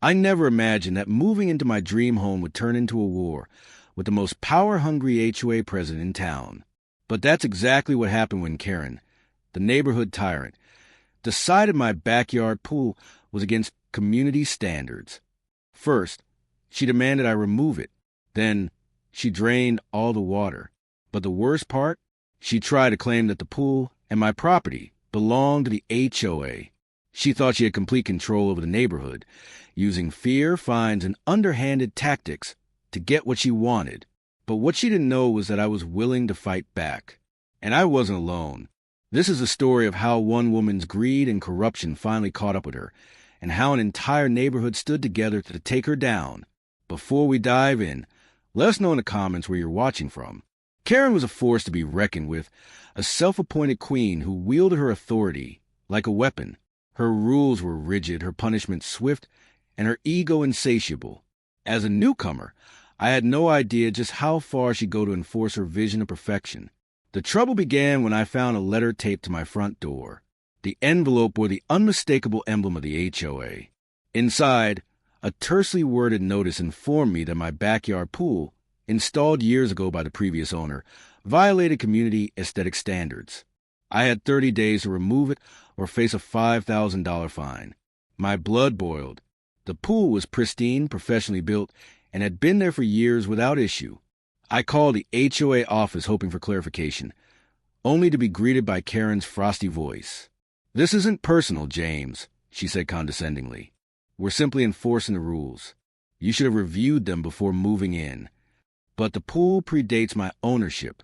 I never imagined that moving into my dream home would turn into a war with the most power-hungry HOA president in town. But that's exactly what happened when Karen, the neighborhood tyrant, decided my backyard pool was against community standards. First, she demanded I remove it. Then, she drained all the water. But the worst part? She tried to claim that the pool and my property belonged to the HOA. She thought she had complete control over the neighborhood, using fear, fines, and underhanded tactics to get what she wanted. But what she didn't know was that I was willing to fight back. And I wasn't alone. This is a story of how one woman's greed and corruption finally caught up with her, and how an entire neighborhood stood together to take her down. Before we dive in, let us know in the comments where you're watching from. Karen was a force to be reckoned with, a self-appointed queen who wielded her authority like a weapon. Her rules were rigid, her punishment swift, and her ego insatiable. As a newcomer, I had no idea just how far she'd go to enforce her vision of perfection. The trouble began when I found a letter taped to my front door. The envelope bore the unmistakable emblem of the HOA. Inside, a tersely worded notice informed me that my backyard pool, installed years ago by the previous owner, violated community aesthetic standards. I had 30 days to remove it or face a $5,000 fine. My blood boiled. The pool was pristine, professionally built, and had been there for years without issue. I called the HOA office hoping for clarification, only to be greeted by Karen's frosty voice. "This isn't personal, James," she said condescendingly. "We're simply enforcing the rules. You should have reviewed them before moving in." "But the pool predates my ownership,"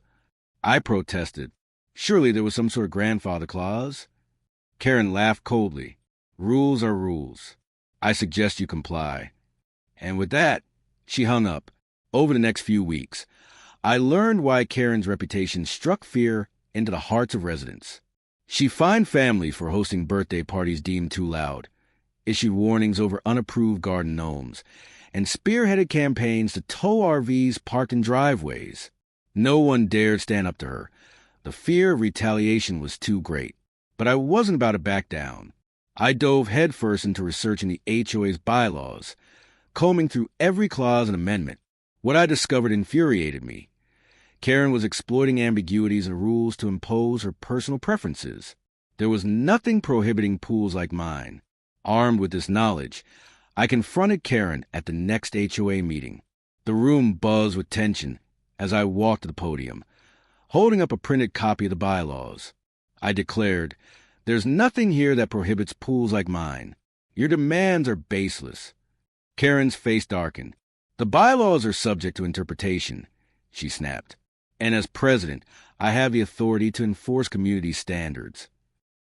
I protested. "Surely there was some sort of grandfather clause?" Karen laughed coldly. "Rules are rules. I suggest you comply." And with that, she hung up. Over the next few weeks, I learned why Karen's reputation struck fear into the hearts of residents. She fined families for hosting birthday parties deemed too loud, issued warnings over unapproved garden gnomes, and spearheaded campaigns to tow RVs parked in driveways. No one dared stand up to her. The fear of retaliation was too great. But I wasn't about to back down. I dove headfirst into researching the HOA's bylaws, combing through every clause and amendment. What I discovered infuriated me. Karen was exploiting ambiguities in rules to impose her personal preferences. There was nothing prohibiting pools like mine. Armed with this knowledge, I confronted Karen at the next HOA meeting. The room buzzed with tension as I walked to the podium, holding up a printed copy of the bylaws. I declared, "There's nothing here that prohibits pools like mine. Your demands are baseless." Karen's face darkened. "The bylaws are subject to interpretation," she snapped. "And as president, I have the authority to enforce community standards."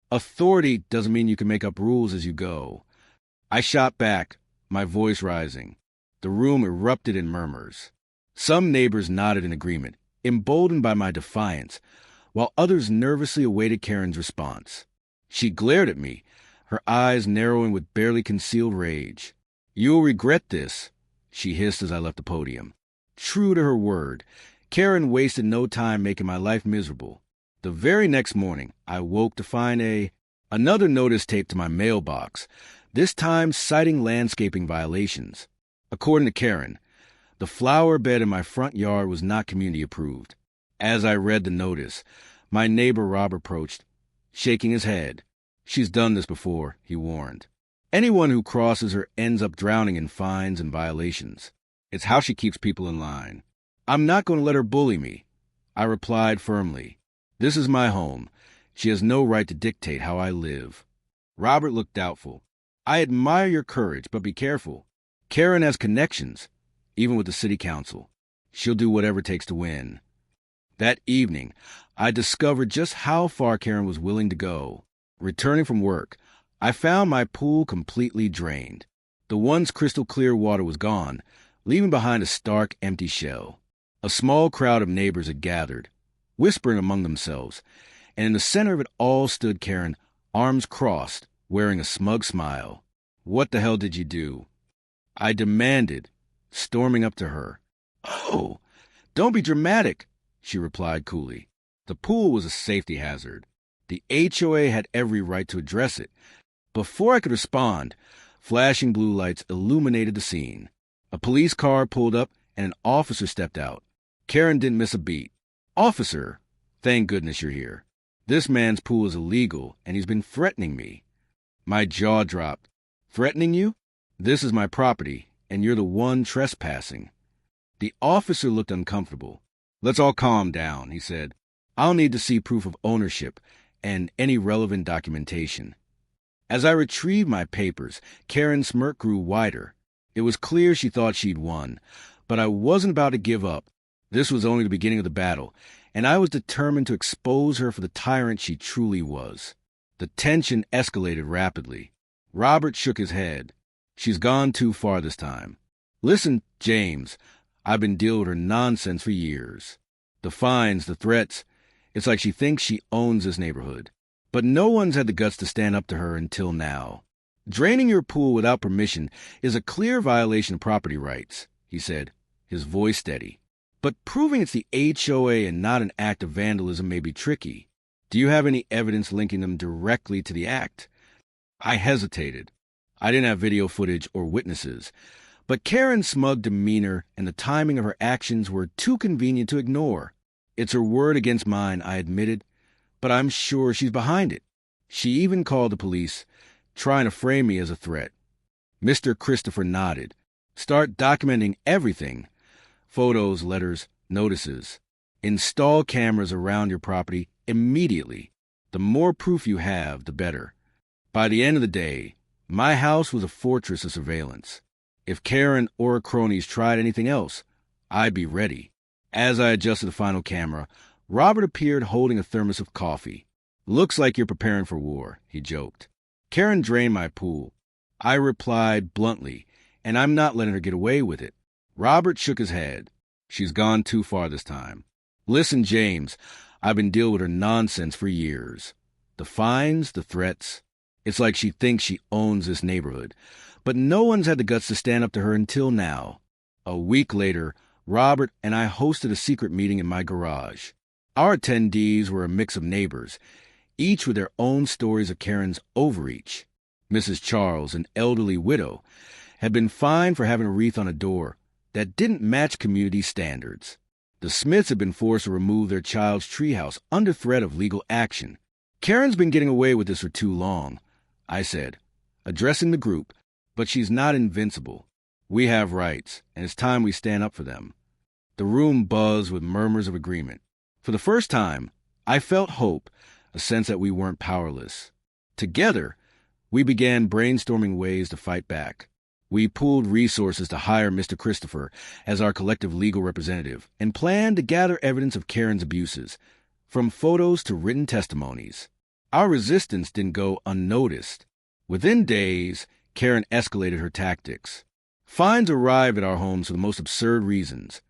"Authority doesn't mean you can make up rules as you go." I shot back, my voice rising. The room erupted in murmurs. Some neighbors nodded in agreement, emboldened by my defiance, while others nervously awaited Karen's response. She glared at me, her eyes narrowing with barely concealed rage. "You'll regret this," she hissed as I left the podium. True to her word, Karen wasted no time making my life miserable. The very next morning, I woke to find another notice taped to my mailbox, this time citing landscaping violations. According to Karen, the flower bed in my front yard was not community approved. As I read the notice, my neighbor Rob approached, shaking his head. "She's done this before," he warned. "Anyone who crosses her ends up drowning in fines and violations. It's how she keeps people in line." "I'm not going to let her bully me," I replied firmly. "This is my home. She has no right to dictate how I live." Robert looked doubtful. "I admire your courage, but be careful. Karen has connections, even with the city council. She'll do whatever it takes to win." That evening, I discovered just how far Karen was willing to go. Returning from work, I found my pool completely drained. The once crystal clear water was gone, leaving behind a stark, empty shell. A small crowd of neighbors had gathered, whispering among themselves, and in the center of it all stood Karen, arms crossed, wearing a smug smile. "What the hell did you do?" I demanded, storming up to her. "Oh, don't be dramatic," she replied coolly. The pool was a safety hazard. The HOA had every right to address it. Before I could respond, Flashing blue lights illuminated the scene. A police car pulled up and an officer stepped out. Karen didn't miss a beat. "Officer, thank goodness you're here. This man's pool is illegal, and he's been threatening me." My jaw dropped. "Threatening you? This is my property, and you're the one trespassing." The officer looked uncomfortable. "Let's all calm down," he said. "I'll need to see proof of ownership and any relevant documentation." As I retrieved my papers, Karen's smirk grew wider. It was clear she thought she'd won, but I wasn't about to give up. This was only the beginning of the battle, and I was determined to expose her for the tyrant she truly was. The tension escalated rapidly. Robert shook his head. "She's gone too far this time. Listen, James, I've been dealing with her nonsense for years. The fines, the threats, it's like she thinks she owns this neighborhood. But no one's had the guts to stand up to her until now. Draining your pool without permission is a clear violation of property rights," he said, his voice steady. "But proving it's the HOA and not an act of vandalism may be tricky. Do you have any evidence linking them directly to the act?" I hesitated. I didn't have video footage or witnesses, but Karen's smug demeanor and the timing of her actions were too convenient to ignore. "It's her word against mine," I admitted, "but I'm sure she's behind it. She even called the police, trying to frame me as a threat." Mr. Christopher nodded. "Start documenting everything. Photos, letters, notices. Install cameras around your property immediately. The more proof you have, the better." By the end of the day, my house was a fortress of surveillance. If Karen or her cronies tried anything else, I'd be ready. As I adjusted the final camera, Robert appeared holding a thermos of coffee. "Looks like you're preparing for war," he joked. "Karen drained my pool." I replied bluntly, "and I'm not letting her get away with it." Robert shook his head. "She's gone too far this time. Listen, James, I've been dealing with her nonsense for years. The fines, the threats. It's like she thinks she owns this neighborhood. But no one's had the guts to stand up to her until now." A week later, Robert and I hosted a secret meeting in my garage. Our attendees were a mix of neighbors, each with their own stories of Karen's overreach. Mrs. Charles, an elderly widow, had been fined for having a wreath on a door that didn't match community standards. The Smiths had been forced to remove their child's treehouse under threat of legal action. "Karen's been getting away with this for too long," I said, addressing the group, "but she's not invincible. We have rights, and it's time we stand up for them." The room buzzed with murmurs of agreement. For the first time, I felt hope, a sense that we weren't powerless. Together, we began brainstorming ways to fight back. We pooled resources to hire Mr. Christopher as our collective legal representative and planned to gather evidence of Karen's abuses, from photos to written testimonies. Our resistance didn't go unnoticed. Within days, Karen escalated her tactics. Fines arrived at our homes for the most absurd reasons: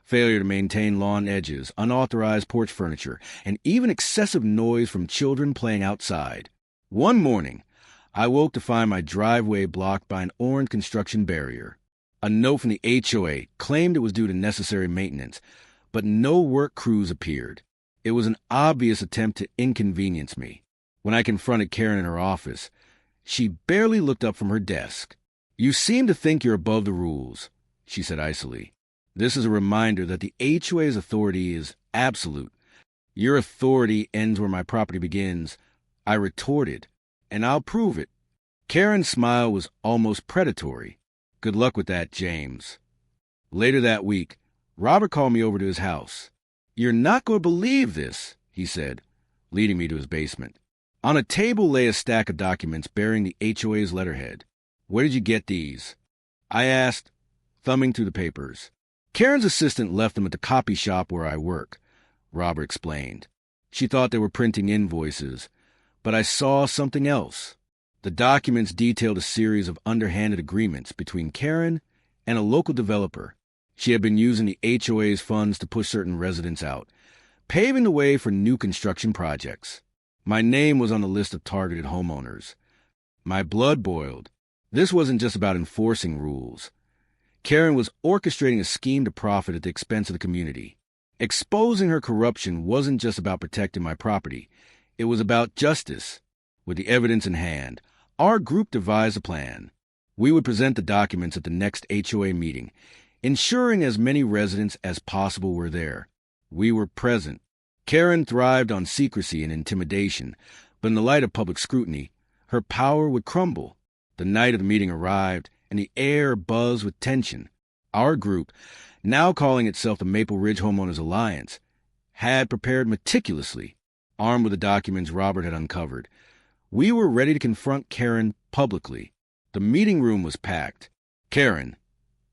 failure to maintain lawn edges, unauthorized porch furniture, and even excessive noise from children playing outside. One morning, I woke to find my driveway blocked by an orange construction barrier. A note from the HOA claimed it was due to necessary maintenance, but no work crews appeared. It was an obvious attempt to inconvenience me. When I confronted Karen in her office, she barely looked up from her desk. "You seem to think you're above the rules," she said icily. "This is a reminder that the HOA's authority is absolute. Your authority ends where my property begins," I retorted, "and I'll prove it." Karen's smile was almost predatory. "Good luck with that, James." Later that week, Robert called me over to his house. "You're not going to believe this," he said, leading me to his basement. On a table lay a stack of documents bearing the HOA's letterhead. "Where did you get these?" I asked, thumbing through the papers. "Karen's assistant left them at the copy shop where I work," Robert explained. "She thought they were printing invoices, but I saw something else." The documents detailed a series of underhanded agreements between Karen and a local developer. She had been using the HOA's funds to push certain residents out, paving the way for new construction projects. My name was on the list of targeted homeowners. My blood boiled. This wasn't just about enforcing rules. Karen was orchestrating a scheme to profit at the expense of the community. Exposing her corruption wasn't just about protecting my property. It was about justice. With the evidence in hand, our group devised a plan. We would present the documents at the next HOA meeting, ensuring as many residents as possible were there. We were present. Karen thrived on secrecy and intimidation, but in the light of public scrutiny, her power would crumble. The night of the meeting arrived, and the air buzzed with tension. Our group, now calling itself the Maple Ridge Homeowners Alliance, had prepared meticulously, armed with the documents Robert had uncovered. We were ready to confront Karen publicly. The meeting room was packed. Karen,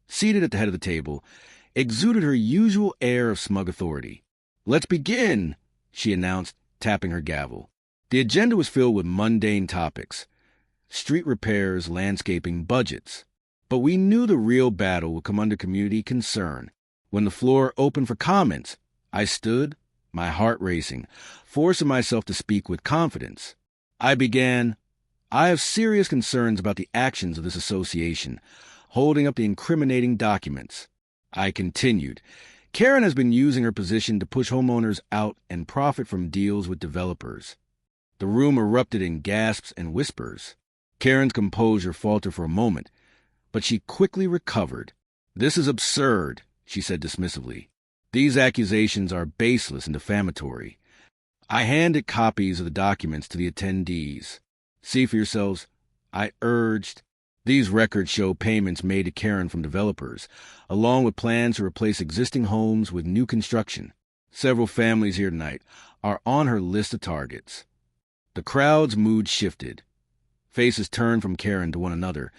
seated at the head of the table, exuded her usual air of smug authority. "Let's begin," she announced, tapping her gavel. The agenda was filled with mundane topics: street repairs, landscaping, budgets. But we knew the real battle would come under community concern. When the floor opened for comments, I stood, my heart racing, forcing myself to speak with confidence. I began, "I have serious concerns about the actions of this association," holding up the incriminating documents. I continued, "Karen has been using her position to push homeowners out and profit from deals with developers." The room erupted in gasps and whispers. Karen's composure faltered for a moment, but she quickly recovered. "This is absurd," she said dismissively. "These accusations are baseless and defamatory." I handed copies of the documents to the attendees. "See for yourselves," I urged. "These records show payments made to Karen from developers, along with plans to replace existing homes with new construction. Several families here tonight are on her list of targets." The crowd's mood shifted. Faces turned from Karen to one another,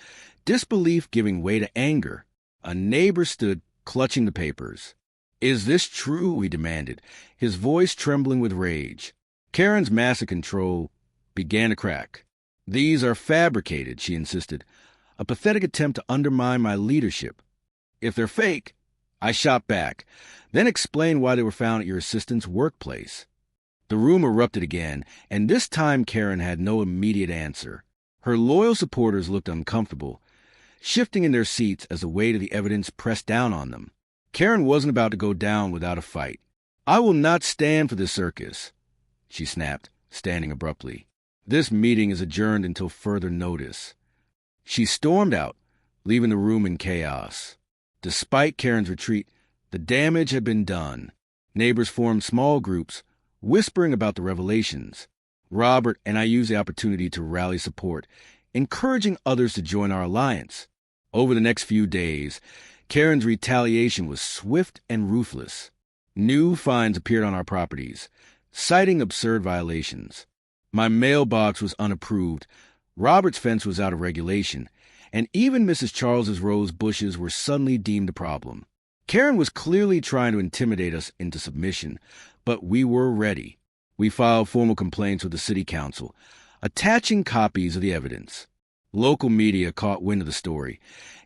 disbelief giving way to anger. A neighbor stood, clutching the papers. "Is this true?" he demanded, his voice trembling with rage. Karen's massive control began to crack. "These are fabricated," she insisted, a pathetic attempt to undermine my leadership. "If they're fake," I shot back, "then explain why they were found at your assistant's workplace." The room erupted again, and this time Karen had no immediate answer. Her loyal supporters looked uncomfortable, shifting in their seats as the weight of the evidence pressed down on them. Karen wasn't about to go down without a fight. "I will not stand for this circus," she snapped, standing abruptly. "This meeting is adjourned until further notice." She stormed out, leaving the room in chaos. Despite Karen's retreat, the damage had been done. Neighbors formed small groups, whispering about the revelations. Robert and I used the opportunity to rally support, encouraging others to join our alliance. Over the next few days, Karen's retaliation was swift and ruthless. New fines appeared on our properties, citing absurd violations. My mailbox was unapproved, Robert's fence was out of regulation, and even Mrs. Charles's rose bushes were suddenly deemed a problem. Karen was clearly trying to intimidate us into submission, but we were ready. We filed formal complaints with the city council, attaching copies of the evidence. Local media caught wind of the story,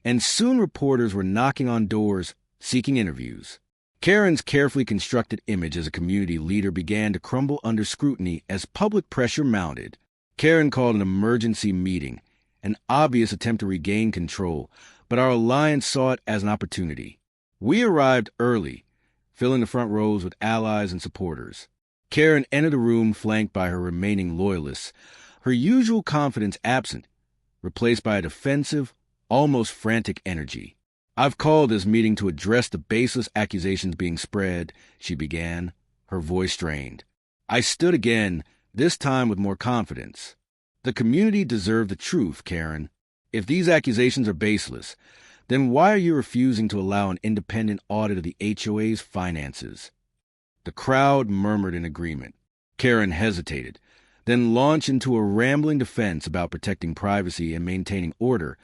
and soon reporters were knocking on doors, seeking interviews. Karen's carefully constructed image as a community leader began to crumble under scrutiny as public pressure mounted. Karen called an emergency meeting, an obvious attempt to regain control, but our alliance saw it as an opportunity. We arrived early, filling the front rows with allies and supporters. Karen entered the room flanked by her remaining loyalists, her usual confidence absent, replaced by a defensive, almost frantic energy. "I've called this meeting to address the baseless accusations being spread," she began, her voice strained. I stood again, this time with more confidence. "The community deserved the truth, Karen. If these accusations are baseless, then why are you refusing to allow an independent audit of the HOA's finances?" The crowd murmured in agreement. Karen hesitated, then launched into a rambling defense about protecting privacy and maintaining order,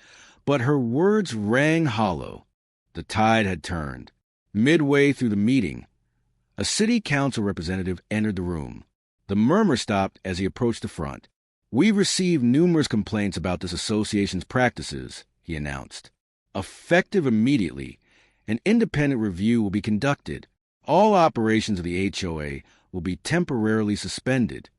but her words rang hollow. The tide had turned. Midway through the meeting, a city council representative entered the room. The murmur stopped as he approached the front. "We've received numerous complaints about this association's practices," he announced. "Effective immediately, an independent review will be conducted. All operations of the HOA will be temporarily suspended."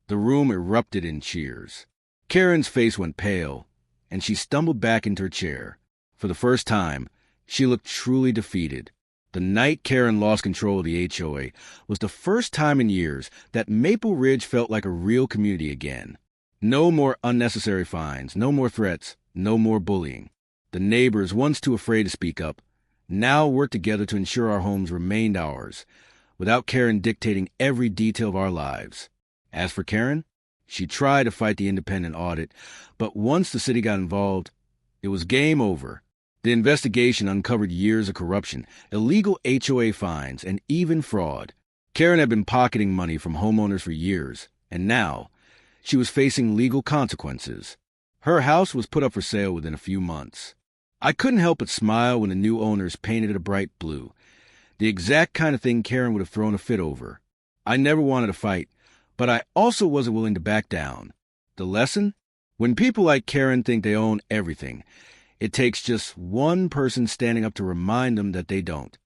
The room erupted in cheers. Karen's face went pale, and she stumbled back into her chair. For the first time, she looked truly defeated. The night Karen lost control of the HOA was the first time in years that Maple Ridge felt like a real community again. No more unnecessary fines, no more threats, No more bullying. The neighbors, once too afraid to speak up, now work together to ensure our homes remained ours, without Karen dictating every detail of our lives. As for Karen, she tried to fight the independent audit, but once the city got involved, it was game over. The investigation uncovered years of corruption, illegal HOA fines, and even fraud. Karen had been pocketing money from homeowners for years, and now she was facing legal consequences. Her house was put up for sale within a few months. I couldn't help but smile when the new owners painted it a bright blue, the exact kind of thing Karen would have thrown a fit over. I never wanted to fight, but I also wasn't willing to back down. The lesson? When people like Karen think they own everything, it takes just one person standing up to remind them that they don't.